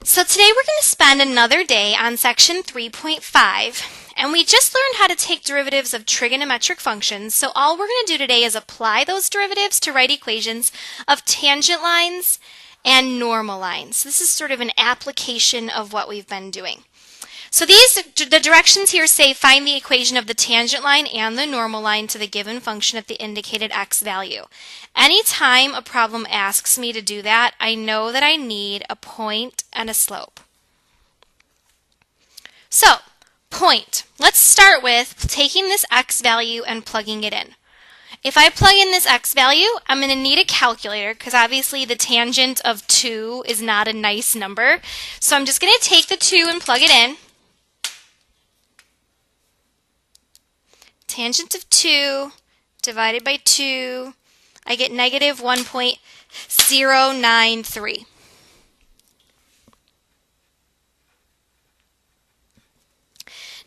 So today we're going to spend another day on section 3.5, and we just learned how to take derivatives of trigonometric functions. So all we're going to do today is apply those derivatives to write equations of tangent lines and normal lines. This is sort of an application of what we've been doing. So the directions here say find the equation of the tangent line and the normal line to the given function at the indicated x value. Anytime a problem asks me to do that, I know that I need a point and a slope. So, point. Let's start with taking this x value and plugging it in. If I plug in this x value, I'm going to need a calculator because obviously the tangent of 2 is not a nice number. So I'm just going to take the 2 and plug it in. Tangent of 2 divided by 2, I get negative 1.093.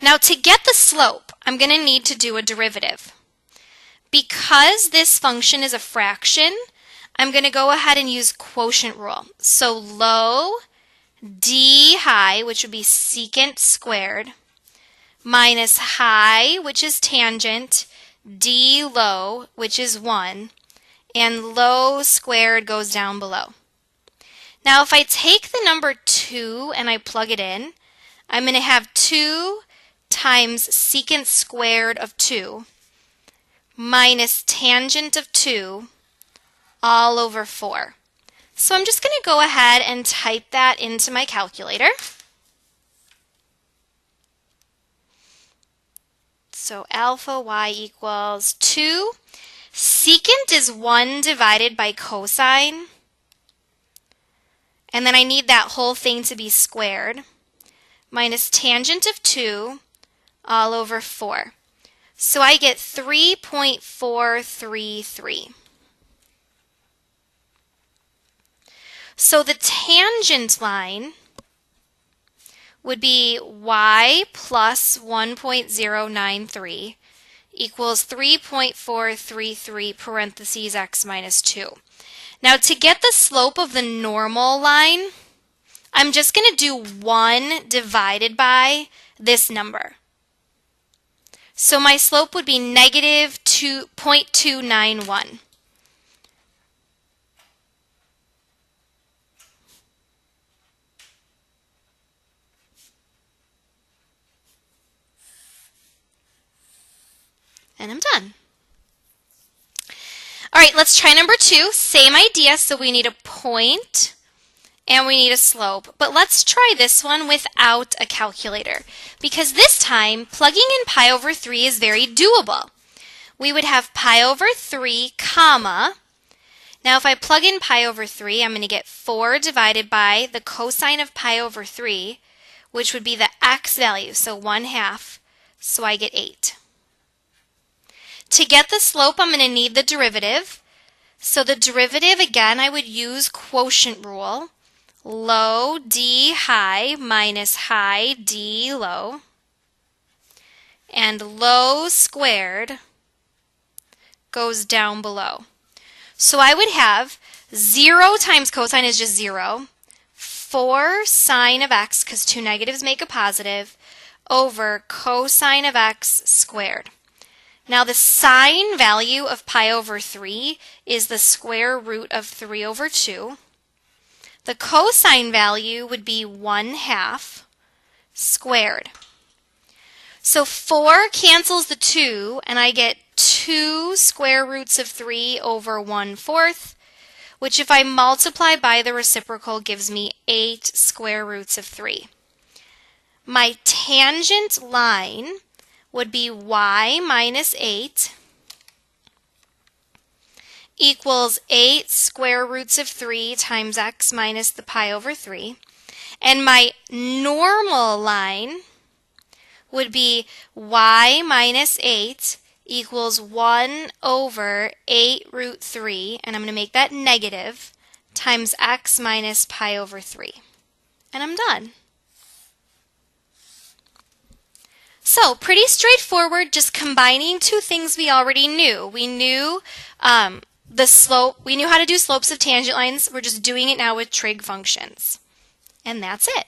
Now to get the slope, I'm going to need to do a derivative. Because this function is a fraction, I'm going to go ahead and use quotient rule. So low d high, which would be secant squared, minus high, which is tangent, d low, which is 1, and low squared goes down below. Now if I take the number 2 and I plug it in, I'm going to have 2 times secant squared of 2 minus tangent of 2 all over 4. So I'm just going to go ahead and type that into my calculator. So alpha y equals 2. Secant is 1 divided by cosine. And then I need that whole thing to be squared. Minus tangent of 2 all over 4. So I get 3.433. So the tangent line would be y plus 1.093 equals 3.433 parentheses x minus 2. Now to get the slope of the normal line, I'm just going to do 1 divided by this number. So my slope would be negative 0.291. And I'm done. All right, let's try number 2. Same idea, so we need a point and we need a slope. But let's try this one without a calculator, because this time plugging in pi over 3 is very doable. We would have pi over 3, comma. Now if I plug in pi over 3, I'm going to get 4 divided by the cosine of pi over 3, which would be the x value, so 1/2, so I get 8. To get the slope, I'm going to need the derivative. So the derivative, again, I would use quotient rule. Low d high minus high d low. And low squared goes down below. So I would have 0 times cosine is just 0. 4 sine of x, because 2 negatives make a positive, over cosine of x squared. Now the sine value of pi over 3 is the square root of 3 over 2. The cosine value would be 1/2 squared. So 4 cancels the 2, and I get 2 square roots of 3 over 1/4, which if I multiply by the reciprocal gives me 8 square roots of 3. My tangent line would be y minus 8 equals 8 square roots of 3 times x minus the pi over 3. And my normal line would be y minus 8 equals 1 over 8 root 3, and I'm going to make that negative, times x minus pi over 3. And I'm done. So pretty straightforward, just combining two things we already knew. We knew the slope, we knew how to do slopes of tangent lines. We're just doing it now with trig functions. And that's it.